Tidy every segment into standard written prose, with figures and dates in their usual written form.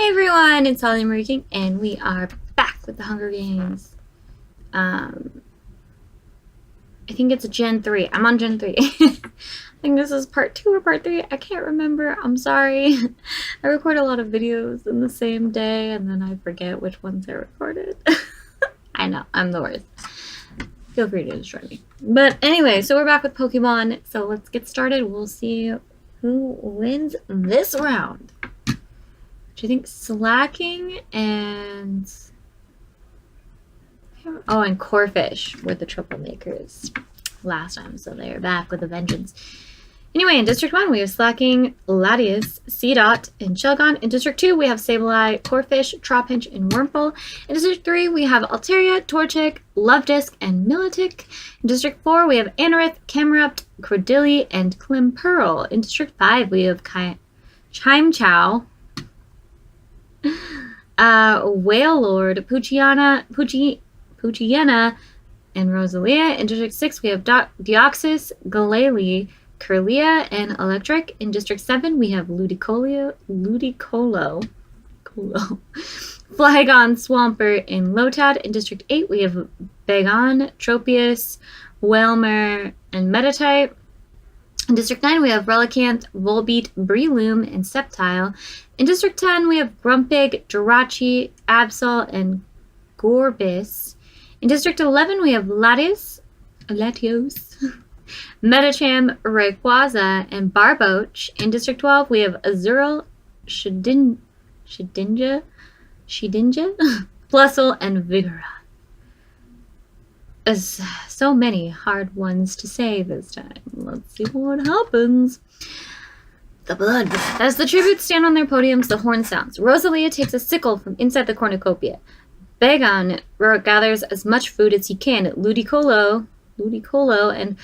everyone, it's Holly Marie King, and we are back with the Hunger Games. I think it's Gen 3. I'm on Gen 3. I think this is part 2 or part 3. I can't remember. I'm sorry. I record a lot of videos in the same day, and then I forget which ones I recorded. I know, I'm the worst. Feel free to destroy me. But anyway, so we're back with Pokemon, so let's get started. We'll see who wins this round. I think Slacking and Corphish were the troublemakers last time, so they're back with a vengeance. Anyway, in District 1, we have Slacking, Latias, Seedot, and Shelgon. In District 2, we have Sableye, Corphish, Trapinch, and Wurmple. In District 3, we have Altaria, Torchic, Luvdisc, and Milotic. In District 4, we have Anorith, Camerupt, Cordilli, and Climpearl. In District 5, we have Chimechow, Wailord, Poochyena, and Rosalia. In District 6, we have Deoxys, Glalie, Kirlia, and Electric. In District 7, we have Ludicolo, Flygon, Swampert, and Lotad. In District 8, we have Bagon, Tropius, Wailmer, and Meditite. In District 9, we have Relicanth, Volbeat, Breloom, and Sceptile. In District 10, we have Grumpig, Jirachi, Absol, and Gorbis. In District 11, we have Latios, Medicham, Rayquaza, and Barboach. In District 12, we have Azurill, Shedinja, Plusle, and Vigoroth. So many hard ones to say this time. Let's see what happens. The blood. As the tributes stand on their podiums, the horn sounds. Rosalia takes a sickle from inside the cornucopia. Bagon gathers as much food as he can. Ludicolo, and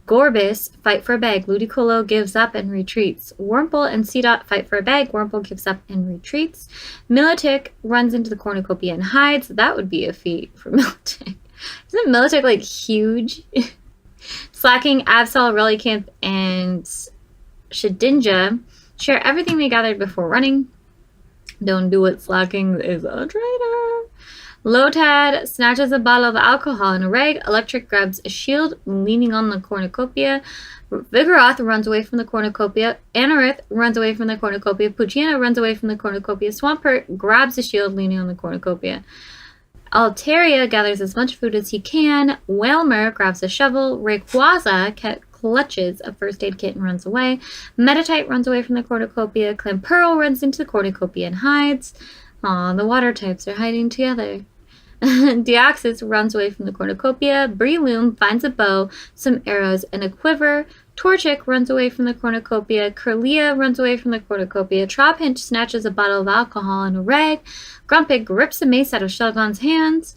Gorbis fight for a bag. Ludicolo gives up and retreats. Wurmple and Seedot fight for a bag. Wurmple gives up and retreats. Milotic runs into the cornucopia and hides. That would be a feat for Milotic. Isn't Milotic like huge? Slacking, Absol, Relicanth, and Shedinja share everything they gathered before running. Don't do it, Slacking is a traitor. Lotad snatches a bottle of alcohol in a rag. Electric grabs a shield, leaning on the cornucopia. Vigoroth runs away from the cornucopia. Anorith runs away from the cornucopia. Poochyena runs away from the cornucopia. Swampert grabs a shield, leaning on the cornucopia. Altaria gathers as much food as he can. Wailmer grabs a shovel. Rayquaza clutches a first aid kit and runs away. Meditite runs away from the cornucopia. Climpearl runs into the cornucopia and hides. Aw, the water types are hiding together. Deoxys runs away from the cornucopia. Breloom finds a bow, some arrows, and a quiver. Torchic runs away from the cornucopia. Kirlia runs away from the cornucopia. Trapinch snatches a bottle of alcohol and a rag. Grumpig grips a mace out of Shelgon's hands.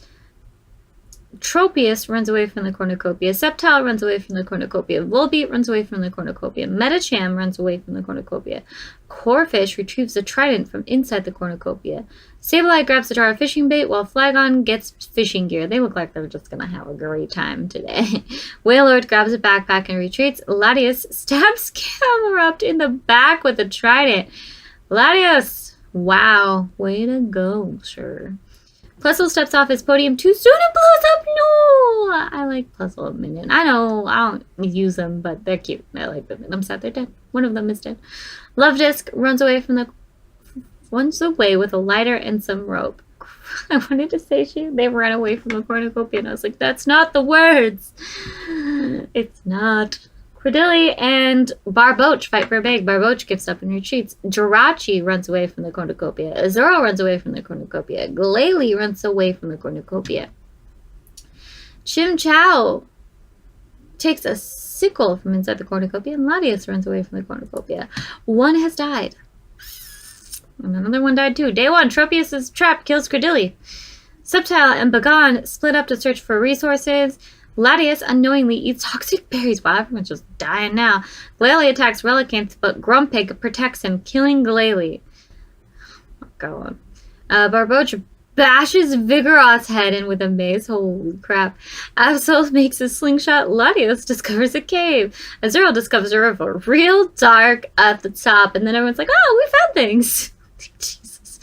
Tropius runs away from the cornucopia. Sceptile runs away from the cornucopia. Volbeat runs away from the cornucopia. Medicham runs away from the cornucopia. Corphish retrieves a trident from inside the cornucopia. Sableye grabs a jar of fishing bait while Flygon gets fishing gear. They look like they're just going to have a great time today. Wailord grabs a backpack and retreats. Latias stabs Camerupt in the back with a trident. Latias! Wow. Way to go, sir. Plusle steps off his podium too soon and blows up. No! I like Plusle Minion. I know I don't use them, but they're cute. I like them. And I'm sad they're dead. One of them is dead. Luvdisc runs away with a lighter and some rope. I wanted to say they ran away from the cornucopia, and I was like, that's not the words. It's not. Cordilli and Barboach fight for a bag. Barboach gives up and retreats. Jirachi runs away from the cornucopia. Azurill runs away from the cornucopia. Glalie runs away from the cornucopia. Chimechow takes a sickle from inside the cornucopia, and Latias runs away from the cornucopia. One has died. And another one died too. Day 1, Tropius' trap kills Cordilli. Sceptile and Bagon split up to search for resources. Latias unknowingly eats toxic berries. Wow, everyone's just dying now. Glalie attacks Relicanth, but Grumpig protects him, killing Glalie. Oh, go on. Barboach bashes Vigoroth's head in with a mace. Holy crap. Absol makes a slingshot. Latios discovers a cave. Azurill discovers a river real dark at the top. And then everyone's like, oh, we found things. Jesus.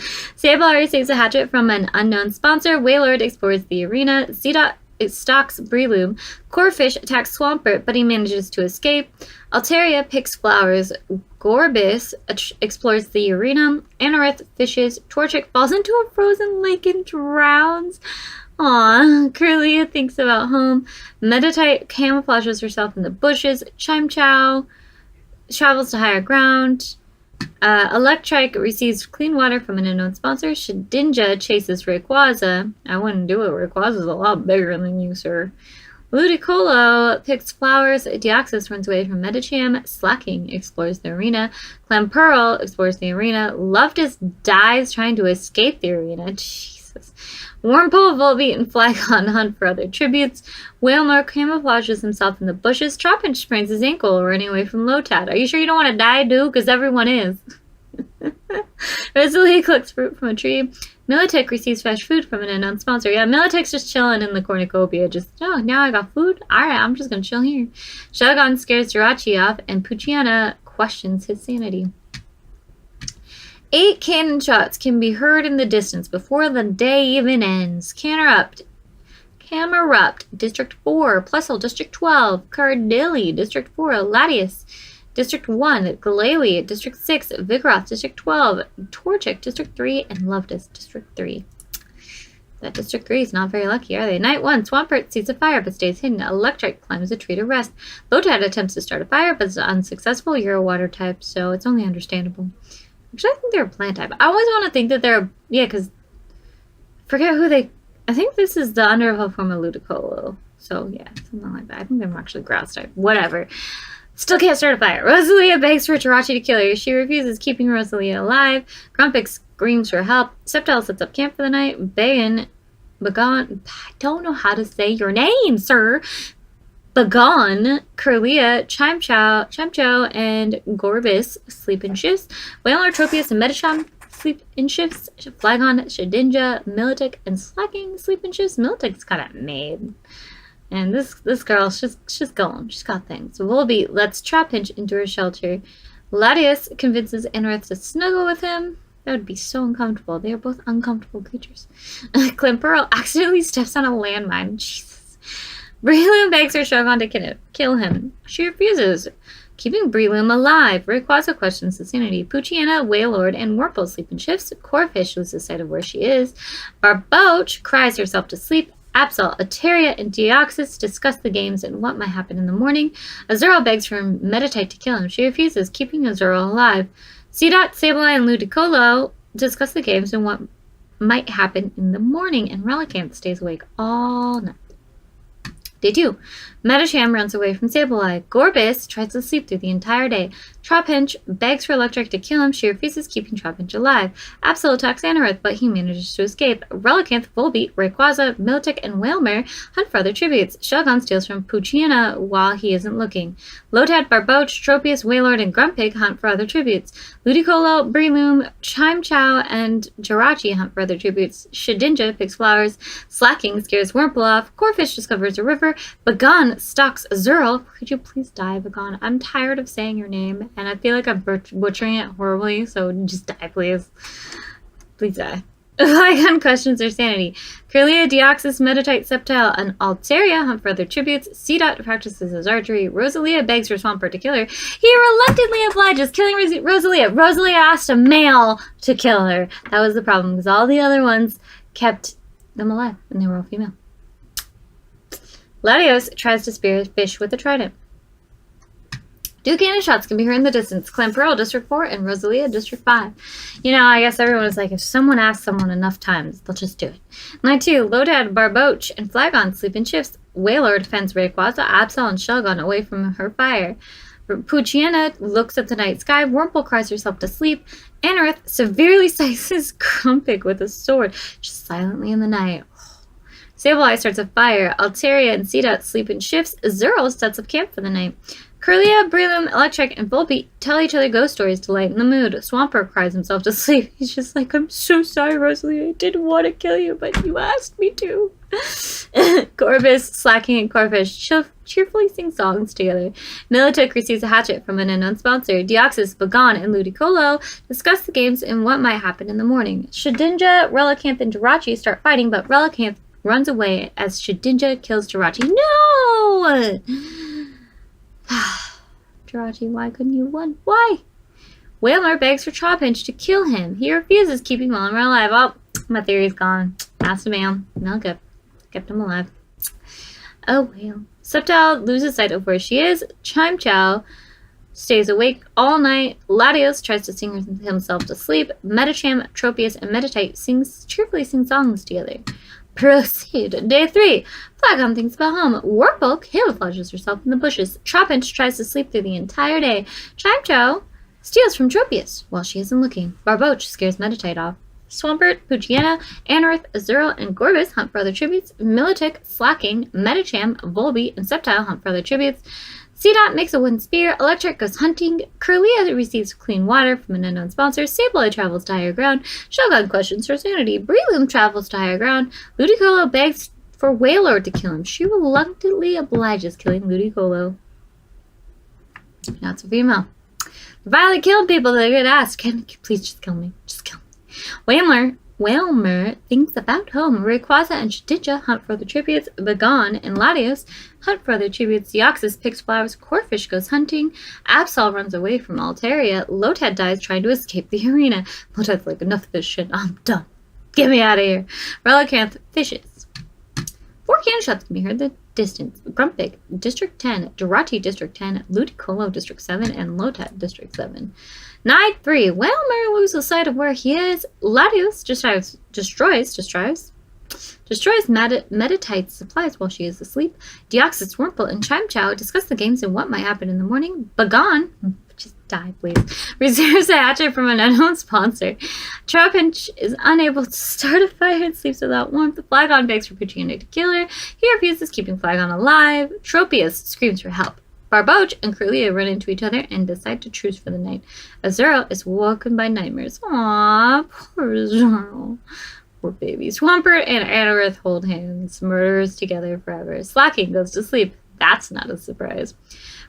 Sableye receives a hatchet from an unknown sponsor. Wailord explores the arena. Seedot stalks Breloom. Corfish attacks Swampert, but he manages to escape. Altaria picks flowers. Gorbis explores the arena. Anorith fishes. Torchic falls into a frozen lake and drowns. Aww. Kirlia thinks about home. Meditite camouflages herself in the bushes. Chimchow travels to higher ground. Electrike receives clean water from an unknown sponsor. Shedinja chases Rayquaza. I wouldn't do it. Rayquaza's a lot bigger than you, sir. Ludicolo picks flowers. Deoxys runs away from Medicham. Slacking explores the arena. Clamperl explores the arena. Loftus dies trying to escape the arena. Jesus. Wurmple, Volbeat, and Flygon hunt for other tributes. Wailmer camouflages himself in the bushes. Trapinch sprains his ankle running away from Lotad. Are you sure you don't want to die, dude? Because everyone is. Rosalie collects fruit from a tree. Militech receives fresh food from an unknown sponsor. Yeah, Militech's just chilling in the cornucopia. Just, oh, now I got food? Alright, I'm just going to chill here. Shelgon scares Jirachi off, and Poochyena questions his sanity. 8 cannon shots can be heard in the distance before the day even ends. Camerupt, District 4. Plessel, District 12. Cardilli, District 4. Latius, District 1. Glalie, District 6. Vigoroth, District 12. Torchic, District 3. And Loftus, District 3. That District 3 is not very lucky, are they? Night 1. Swampert sees a fire but stays hidden. Electric climbs a tree to rest. Lotad attempts to start a fire but is unsuccessful. You're a water type, so it's only understandable. Actually, I think they're a plant type. I always want to think that they're... Yeah, because... Forget who they... I think this is the underevolved form of Ludicolo. So, yeah, something like that. I think they're actually grass type. Whatever. Still can't start a fire. Rosalia begs for Jirachi to kill her. She refuses, keeping Rosalia alive. Grumpig screams for help. Sceptile sets up camp for the night. Bagon... I don't know how to say your name, sir. Bagon, Kirlia, Chimchow, and Gorbis sleep in shifts. Wailmer, Tropius, and Medicham sleep in shifts. Flygon, Shedinja, Militech, and Slacking sleep in shifts. Militech's kind of made. And this girl, she's going. She's got things. Volbeat lets Trapinch into her shelter. Latius convinces Anorith to snuggle with him. That would be so uncomfortable. They are both uncomfortable creatures. Clamperl accidentally steps on a landmine. Jesus. Breloom begs her Shogun to kill him. She refuses, keeping Breloom alive. Rayquaza questions the sanity. Poochyena, Wailord, and Wurmple sleep in shifts. Corfish loses sight of where she is. Barboach cries herself to sleep. Absol, Altaria, and Deoxys discuss the games and what might happen in the morning. Azurill begs for Meditite to kill him. She refuses, keeping Azurill alive. Seedot, Sableye, and Ludicolo discuss the games and what might happen in the morning, and Relicanth stays awake all night. Day 2. Medicham runs away from Sableye. Gorbis tries to sleep through the entire day. Trapinch begs for Electric to kill him. She refuses, keeping Trapinch alive. Absol attacks Anorith, but he manages to escape. Relicanth, Volbeat, Rayquaza, Militech, and Wailmer hunt for other tributes. Shelgon steals from Poochyena while he isn't looking. Lotad, Barboach, Tropius, Wailord, and Grumpig hunt for other tributes. Ludicolo, Breloom, Chimchow, and Jirachi hunt for other tributes. Shedinja picks flowers. Slacking scares Wurmple off. Corfish discovers a river. Bagon stalks Azurill. Could you please die, Bagon? I'm tired of saying your name, and I feel like I'm butchering it horribly, so just die, please. Please die. Flygon questions their sanity. Kirlia, Deoxys, Meditite, Sceptile, and Altaria hunt for other tributes. Seedot practices his archery. Rosalia begs for Swampert to kill her. He reluctantly obliges, killing Rosalia. Rosalia asked a male to kill her. That was the problem, because all the other ones kept them alive, and they were all female. Latios tries to spear a fish with a trident. 2 cannon shots can be heard in the distance. Clamperl, District 4, and Rosalia, District 5. You know, I guess everyone was like, if someone asks someone enough times, they'll just do it. Night 2, Lotad, Barboach, and Flygon sleep in shifts. Wailord defends Rayquaza, Absol, and Shelgon away from her fire. Poochyena looks at the night sky. Wurmple cries herself to sleep. Anorith severely slices Grumpig with a sword, just silently in the night. Sableye starts a fire. Altaria and Seedot sleep in shifts. Azurill sets up camp for the night. Curlia, Breloom, Electric, and Volbeat tell each other ghost stories to lighten the mood. Swampert cries himself to sleep. He's just like, I'm so sorry, Rosalie. I didn't want to kill you, but you asked me to. Gorbis, Slacking, and Corfish cheerfully sing songs together. Militic receives a hatchet from an unknown sponsor. Deoxys, Bagon, and Ludicolo discuss the games and what might happen in the morning. Shedinja, Relicanth, and Jirachi start fighting, but Relicanth runs away as Shedinja kills Jirachi. No! Jirachi, why couldn't you win? Why? Whalmer begs for Trapinch to kill him. He refuses, keeping Whalmer alive. Oh, my theory's gone. Asked a man. No good. Kept him alive. Oh, well. Sceptile loses sight of where she is. Chimchao stays awake all night. Latios tries to sing himself to sleep. Metacham, Tropius, and Metatite cheerfully sing songs together. Proceed. Day 3. Flagon thinks about home. Warpulk camouflages herself in the bushes. Trapinch tries to sleep through the entire day. Chimchao steals from Tropius while she isn't looking. Barboach scares Metatite off. Swampert, Poochyena, Anorith, Azurill, and Gorbis hunt for other tributes. Militic, Slacking, Metacham, Volbeat, and Sceptile hunt for other tributes. Seedot makes a wooden spear. Electric goes hunting. Curlia receives clean water from an unknown sponsor. Sableye travels to higher ground. Shogun questions her sanity. Breloom travels to higher ground. Ludicolo begs for Wailord to kill him. She reluctantly obliges killing Ludicolo. Now it's a female. Violet killed people that get asked, can you please just kill me? Just kill me. Whalmer thinks about home. Rayquaza and Shedinja hunt for other tributes. Bagon and Latios hunt for other tributes. Deoxys picks flowers. Corfish goes hunting. Absol runs away from Altaria. Lotad dies trying to escape the arena. Lotad's like, enough of this shit. I'm done. Get me out of here. Relicanth fishes. 4 cannon shots can be heard in the distance. Grumpig, District 10. Jirachi, District 10. Ludicolo, District 7. And Lotad, District 7. Night 3. Whalmer loses sight of where he is. Latios destroys Metatite's supplies while she is asleep. Deoxys, Wurmple, and Chimchao discuss the games and what might happen in the morning. Bagon, just die please, receives a hatchet from an unknown sponsor. Trapinch is unable to start a fire and sleeps without warmth. Flagon begs for Poochyena to kill her. He refuses, keeping Flagon alive. Tropius screams for help. Barboach and Curlia run into each other and decide to truce for the night. Azurill is woken by nightmares. Aww, poor Azurill. Poor baby. Swampert and Anorith hold hands, murderers together forever. Slacking goes to sleep. That's not a surprise.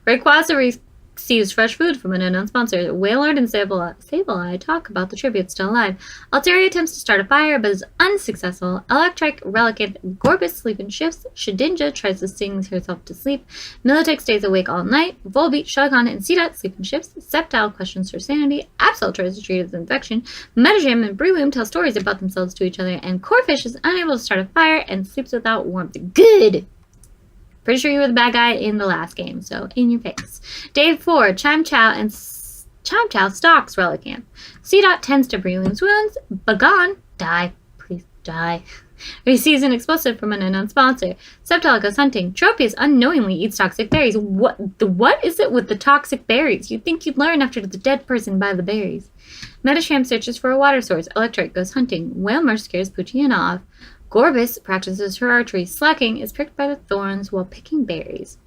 Rayquaza receives fresh food from an unknown sponsor. Wailord and Sableye talk about the tributes still alive. Altaria attempts to start a fire, but is unsuccessful. Electric, Relicanth, and Gorbis sleep in shifts. Shedinja tries to sing herself to sleep. Militic stays awake all night. Volbeat, Shogun, and Seedot sleep in shifts. Sceptile questions her sanity. Absol tries to treat his infection. Metagam and Breloom tell stories about themselves to each other, and Corfish is unable to start a fire and sleeps without warmth. Good! Pretty sure you were the bad guy in the last game, so in your face. Day 4, Chimchao stalks Relicanth. Seedot tends to Breloom's wounds. Bagon, die. Please die. Receives an explosive from an unknown sponsor. Sceptile goes hunting. Tropius unknowingly eats toxic berries. What is it with the toxic berries? You'd think you'd learn after the dead person by the berries. Metacham searches for a water source. Electric goes hunting. Whalmer scares Poochyena off. Gorbis practices her archery. Slacking is pricked by the thorns while picking berries.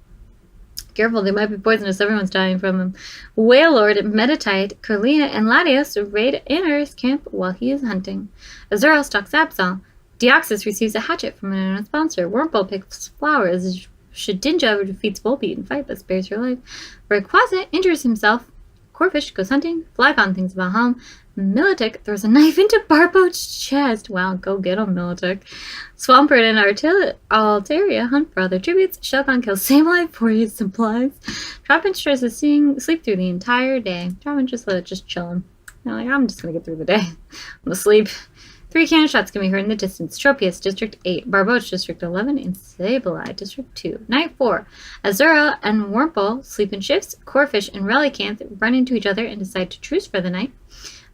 Careful, they might be poisonous. Everyone's dying from them. Wailord, Metatite, Curlia, and Latios raid Anorith's camp while he is hunting. Azurill stalks Absol. Deoxys receives a hatchet from an unknown sponsor. Wurmple picks flowers. Shedinja defeats Volbeat in fight but spares her life. Rayquaza injures himself. Corfish goes hunting. Flagon thinks about home. Militic throws a knife into Barboach's chest. Wow, go get him, Militic. Swampert and Altaria hunt for other tributes. Shogun kills Sableye for his supplies. Trapinch tries to sleep through the entire day. Trapinch just let it chill him. They're like, I'm just gonna get through the day. I'm gonna sleep. 3 cannon shots can be heard in the distance. Tropius, District 8. Barboach, District 11. And Sableye, District 2. Night 4. Azurill and Wurmple sleep in shifts. Corfish and Relicanth run into each other and decide to truce for the night.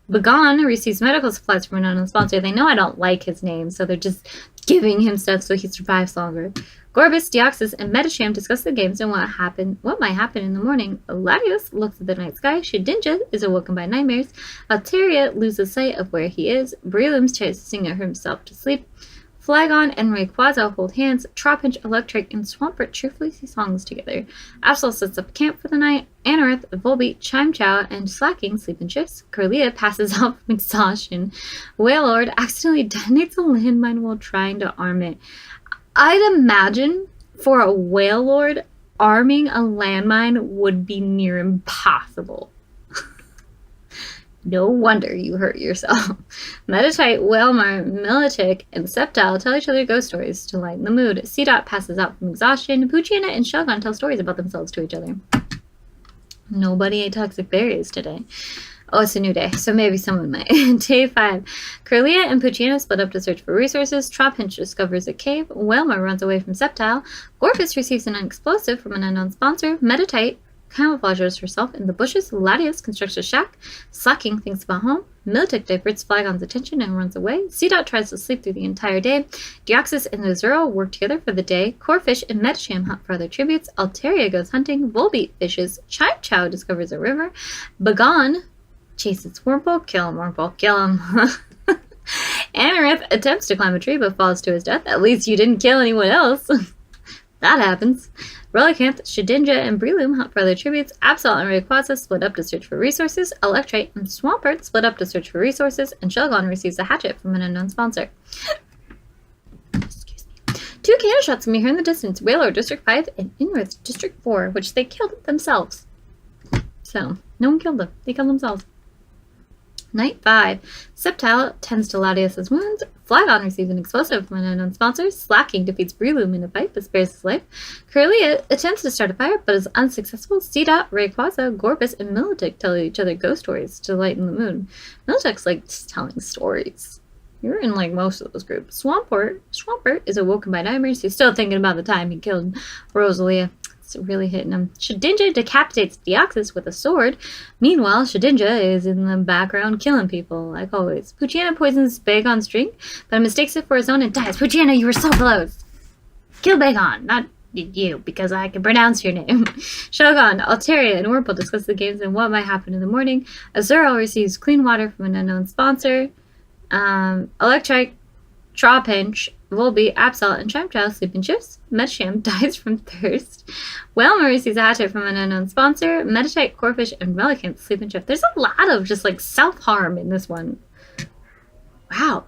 Bagon receives medical supplies from an unknown sponsor. They know I don't like his name, so they're just giving him stuff so he survives longer. Gorbis, Deoxys, and Metacham discuss the games and what might happen in the morning. Latios looks at the night sky. Shedinja is awoken by nightmares. Altaria loses sight of where he is. Breloom tries to sing himself to sleep. Flygon and Rayquaza hold hands. Trapinch, Electric, and Swampert cheerfully sing songs together. Absol sets up camp for the night. Anorith, Volbeat, Chimechow, and Slacking sleep in shifts. Curlia passes out from exhaustion. Wailord accidentally detonates a landmine while trying to arm it. I'd imagine for a Wailord, arming a landmine would be near impossible. No wonder you hurt yourself. Meditite, Wailmer, Milotic, and Sceptile tell each other ghost stories to lighten the mood. Seedot passes out from exhaustion. Poochyena and Shelgon tell stories about themselves to each other. Nobody ate toxic berries today. Oh, it's a new day, so maybe someone might. Day 5. Curlia and Poochyena split up to search for resources. Trapinch discovers a cave. Wailmer runs away from Sceptile. Gorpus receives an explosive from an unknown sponsor. Meditite camouflages herself in the bushes. Latios constructs a shack. Slacking thinks about home. Milotic diverts Flygon's attention and runs away. Seedot tries to sleep through the entire day. Deoxys and Azurill work together for the day. Corphish and Medicham hunt for other tributes. Altaria goes hunting. Volbeat fishes. Chimechow discovers a river. Bagon chases Wurmple. Kill him, Wurmple. Kill him. Anorith attempts to climb a tree but falls to his death. At least you didn't kill anyone else. That happens. Relicanth, Shedinja, and Breloom hunt for other tributes. Absol and Rayquaza split up to search for resources. Electrite and Swampert split up to search for resources. And Shelgon receives a hatchet from an unknown sponsor. Excuse me. 2 cannon shots can be heard in the distance. Wailord, District 5, and Inrith, District 4, which they killed themselves. So, no one killed them. They killed themselves. Night 5. Sceptile tends to Latios' wounds. Flygon receives an explosive from an unknown sponsor. Slacking defeats Breloom in a fight but spares his life. Curlia attempts to start a fire but is unsuccessful. Seedot, Rayquaza, Gorpus, and Milotic tell each other ghost stories to lighten the mood. Milotic's like just telling stories. You're in like most of those groups. Swampert is awoken by nightmares. He's still thinking about the time he killed Rosalia. It's really hitting him. Shedinja decapitates Deoxys with a sword. Meanwhile, Shedinja is in the background killing people, like always. Poochyena poisons Bagon's drink, but mistakes it for his own and dies. Poochyena, you were so close. Kill Bagon, not you, because I can pronounce your name. Shogun, Altaria, and Wurmple discuss the games and what might happen in the morning. Azurill receives clean water from an unknown sponsor. Electrite, Trapinch, Volbeat, Absol, and Chimechow sleep in shifts. Medicham dies from thirst. Wailmer receives a hatchet from an unknown sponsor. Meditite, Corphish, and Relicanth sleep in shifts. There's a lot of just like self-harm in this one. Wow.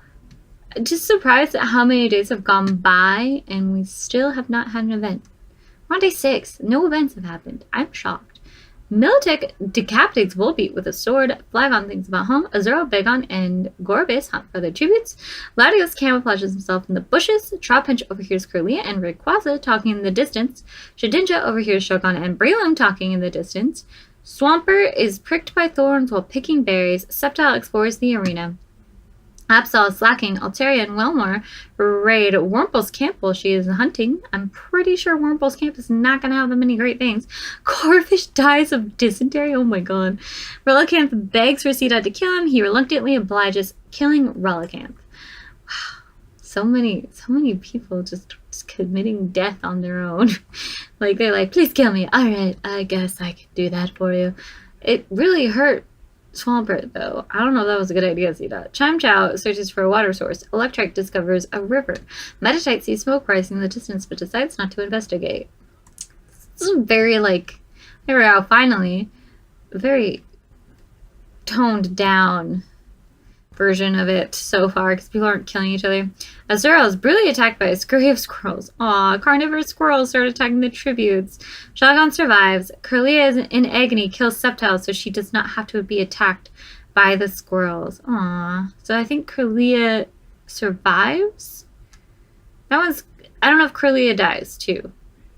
Just surprised at how many days have gone by and we still have not had an event. We're on day 6. No events have happened. I'm shocked. Milotic decapitates Volbeat with a sword. Flygon thinks about home. Azurill, Bagon, and Gorpus hunt for their tributes. Latios camouflages himself in the bushes. Trapinch overhears Curlia and Rayquaza talking in the distance. Shedinja overhears Shogun and Breloom talking in the distance. Swampert is pricked by thorns while picking berries. Sceptile explores the arena. Absol, Slacking, Altaria, and Wailmer raid Wurmple's camp while she is hunting. I'm pretty sure Wurmple's camp is not going to have that many great things. Corphish dies of dysentery. Oh my god. Relicanth begs for Seedot to kill him. He reluctantly obliges, killing Relicanth. Wow. So many people just committing death on their own. Like, they're like, please kill me. Alright, I guess I can do that for you. It really hurt Swampert, though. I don't know if that was a good idea to see that. Chimechow searches for a water source. Electrite discovers a river. Meditite sees smoke rising in the distance but decides not to investigate. This is very, like, there we go, finally. Very toned down version of it so far because people aren't killing each other. Azurill is brutally attacked by a scurry of squirrels. Aw, carnivorous squirrels start attacking the tributes. Shogun survives. Curlia is in agony, kills Sceptile so she does not have to be attacked by the squirrels. Aw. So I think Curlia survives? That one's... I don't know if Curlia dies too.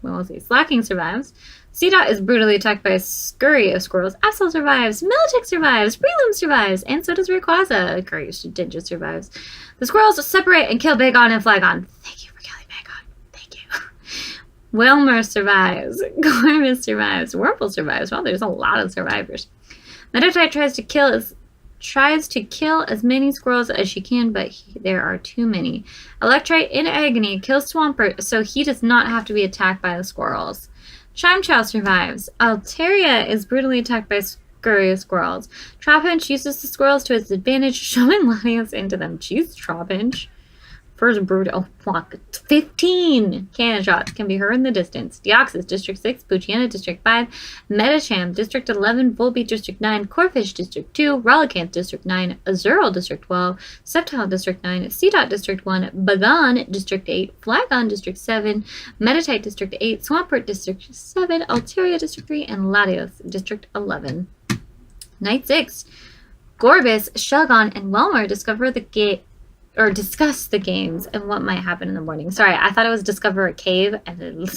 Well, we'll see. Slacking survives. Seedot is brutally attacked by a scurry of squirrels. Absol survives. Milotic survives. Breloom survives. And so does Rayquaza. Great, Shedinja survives. The squirrels separate and kill Bagon and Flygon. Thank you for killing Bagon. Thank you. Wailmer survives. Gorpus survives. Wurmple survives. Well, there's a lot of survivors. Meditite tries to kill as many squirrels as she can, but there are too many. Electrite in agony kills Swampert, so he does not have to be attacked by the squirrels. Chimechow survives. Altaria is brutally attacked by scurry of squirrels. Trapinch uses the squirrels to its advantage, shoving Latios into them. Jeez, Trapinch. First brood. Oh, fuck. 15 cannon shots can be heard in the distance. Deoxys, District 6. Poochyena, District 5. Metacham, District 11. Volbeat, District 9. Corphish, District 2. Relicanth, District 9. Azurill, District 12. Sceptile, District 9. Seedot, District 1. Bagon, District 8. Flagon, District 7. Metatite, District 8. Swampert, District 7. Altaria, District 3. And Latios, District 11. Night 6. Gorbis, Shelgon, and Welmer discuss the games and what might happen in the morning. Sorry, I thought it was discover a cave, and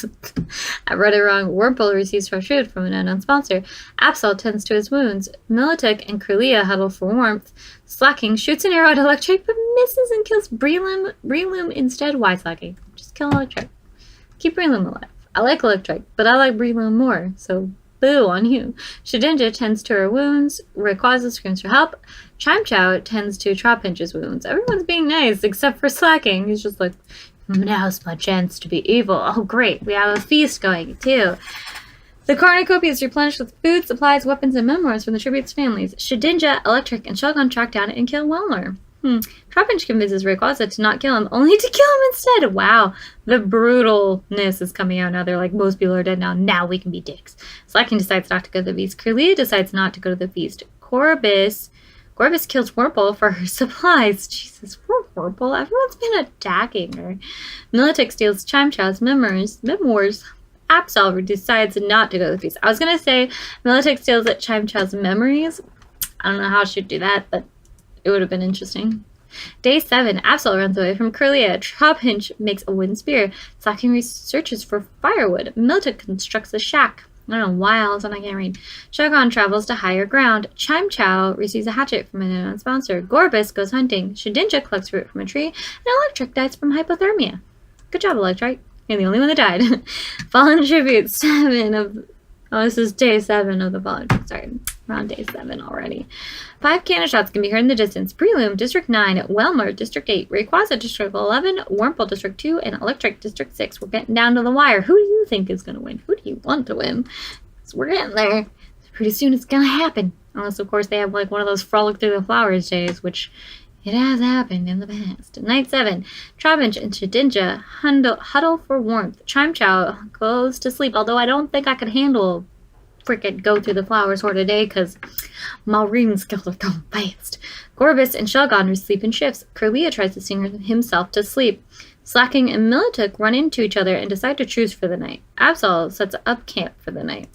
I read it wrong. Wurmple receives fresh food from an unknown sponsor. Absol tends to his wounds. Militic and Krulia huddle for warmth. Slacking shoots an arrow at Electric, but misses and kills Breloom instead. Why Slacking? Just kill Electric. Keep Breloom alive. I like Electric, but I like Breloom more, so boo on you. Shedinja tends to her wounds. Rayquaza screams for help. Chimchow tends to Trapinch's wounds. Everyone's being nice except for Slacking. He's just like, now's my chance to be evil. Oh, great. We have a feast going, too. The cornucopia is replenished with food, supplies, weapons, and memoirs from the tributes' families. Shedinja, Electric, and Shelgon track down and kill Welmer. Trapinch convinces Rayquaza to not kill him, only to kill him instead. Wow, the brutalness is coming out now. They're like, most people are dead now. Now we can be dicks. Slacking decides not to go to the feast. Kirlia decides not to go to the feast. Gorbis kills Wurmple for her supplies. Jesus, poor Wurmple. Everyone's been attacking her. Militic steals Chimchow's memoirs. Absol decides not to go to the feast. I was going to say Militic steals Chimchow's memories. I don't know how she'd do that, but it would have been interesting. Day 7, Absol runs away from Kirlia. Trapinch makes a wooden spear. Slacking researches for firewood. Militic constructs a shack. I don't know why else I can't read. Shelgon travels to higher ground. Chimchow receives a hatchet from an unknown sponsor. Gorbis goes hunting. Shedinja collects fruit from a tree. And Electric dies from hypothermia. Good job, Electric. You're the only one that died. Fallen Tribute 7 of... Oh, this is day 7 of the Fallen. Sorry, we're on day 7 already. 5 cannon shots can be heard in the distance. Breloom, District 9. Welmer, District 8. Rayquaza, District 11. Wurmple, District 2. And Electric, District 6. We're getting down to the wire. Who do you think is going to win? Who do you want to win? So we're getting there. Pretty soon it's going to happen. Unless, of course, they have like one of those Frolic Through the Flowers days, which it has happened in the past. Night 7. Trapinch and Shedinja huddle for warmth. Chimchow goes to sleep, although I don't think I could handle frickin' go through the flowers for today, because Maureen skills are going fast. Gorbis and Shelgon sleep in shifts. Kirlia tries to sing himself to sleep. Slacking and Militic run into each other and decide to truce for the night. Absol sets up camp for the night.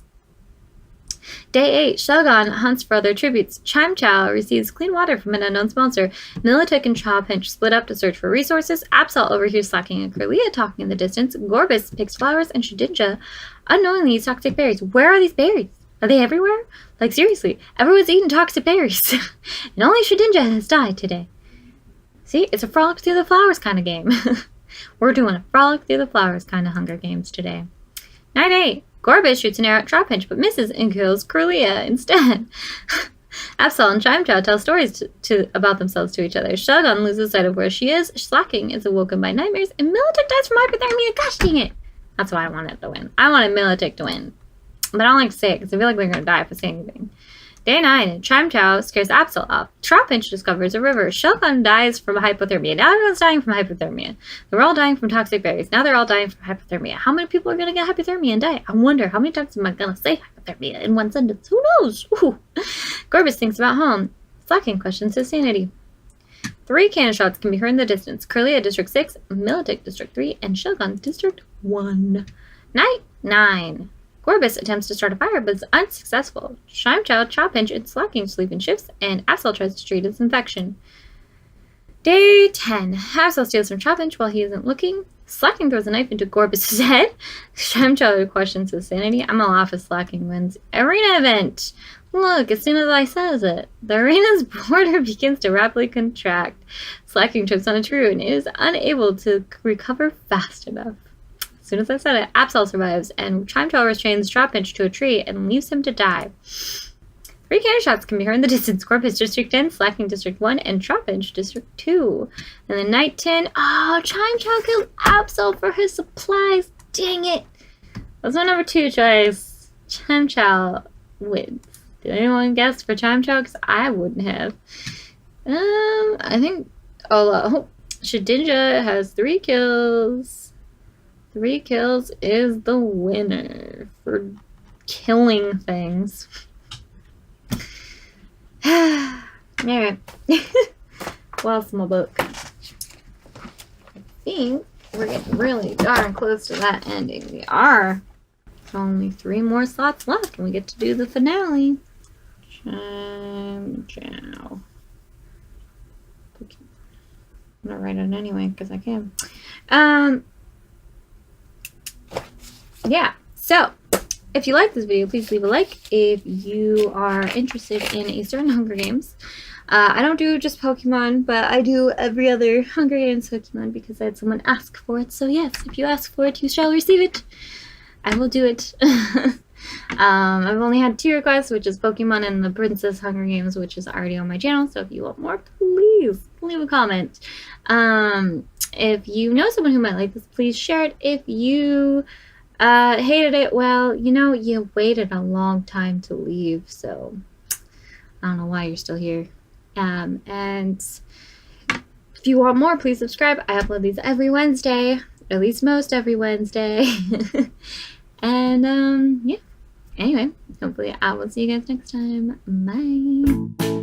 Day 8, Shelgon hunts for other tributes. Chimchow receives clean water from an unknown sponsor. Militic and Trapinch split up to search for resources. Absol overhears Slacking and Kirlia talking in the distance. Gorbis picks flowers, and Shedinja unknowingly eats toxic berries. Where are these berries? Are they everywhere? Like, seriously, everyone's eating toxic berries. And only Shedinja has died today. See, it's a frolic through the flowers kind of game. We're doing a frolic through the flowers kind of Hunger Games today. Night 8. Gorbis shoots an arrow at Trapinch, but misses and kills Kirlia instead. Absol and Chimchow tell stories about themselves to each other. Shelgon loses sight of where she is. Slacking is awoken by nightmares, and Militic dies from hypothermia. Gosh dang it! That's why I wanted to win. I wanted Militic to win. But I don't like to say it, because I feel like they're going to die if I say anything. Day 9, Chimchow scares Absol off. Trapinch discovers a river. Shelgon dies from hypothermia. Now everyone's dying from hypothermia. They're all dying from toxic berries. Now they're all dying from hypothermia. How many people are going to get hypothermia and die? I wonder, how many times am I going to say hypothermia in one sentence? Who knows? Ooh. Gorbis thinks about home. Slacking questions his sanity. 3 cannon shots can be heard in the distance. Kirlia, District 6, Militic, District 3, and Shelgon, District 1. Night 9. Gorbis attempts to start a fire, but is unsuccessful. Chimchow, Trapinch, and Slacking sleep in shifts, and Absol tries to treat his infection. Day 10. Absol steals from Trapinch while he isn't looking. Slacking throws a knife into Gorbis' head. Chimchow questions his sanity. I'm gonna laugh if Slacking wins. Arena event! Look, as soon as I says it, the arena's border begins to rapidly contract. Slacking trips on a tree and is unable to recover fast enough. As soon as I said it, Absol survives, and Chimchow restrains Trapinch to a tree and leaves him to die. 3 cannon shots can be heard in the distance. Gorbis District 10, Slacking District 1, and Trapinch District 2. And then night 10, Chimchow killed Absol for his supplies. Dang it. That's my number 2 choice. Chimchow wins. Did anyone guess for Chimchow? Because I wouldn't have. I think Shedinja has 3 kills. 3 kills is the winner for killing things. Alright. Well, small book. I think we're getting really darn close to that ending. We are. Only 3 more slots left and we get to do the finale. Chime Chow. I'm gonna write it anyway because I can. Yeah, so if you like this video, please leave a like. If you are interested in a certain Hunger Games, I don't do just Pokemon, but I do every other Hunger Games Pokemon because I had someone ask for it. So yes, if you ask for it, you shall receive it. I will do it. I've only had 2 requests, which is Pokemon and the Princess Hunger Games, which is already on my channel. So if you want more, please leave a comment. If you know someone who might like this, please share it. If you hated it, well, you know, you waited a long time to leave, so I don't know why you're still here. And if you want more, please subscribe. I upload these every Wednesday, at least most every Wednesday. And yeah, anyway, hopefully I will see you guys next time. Bye.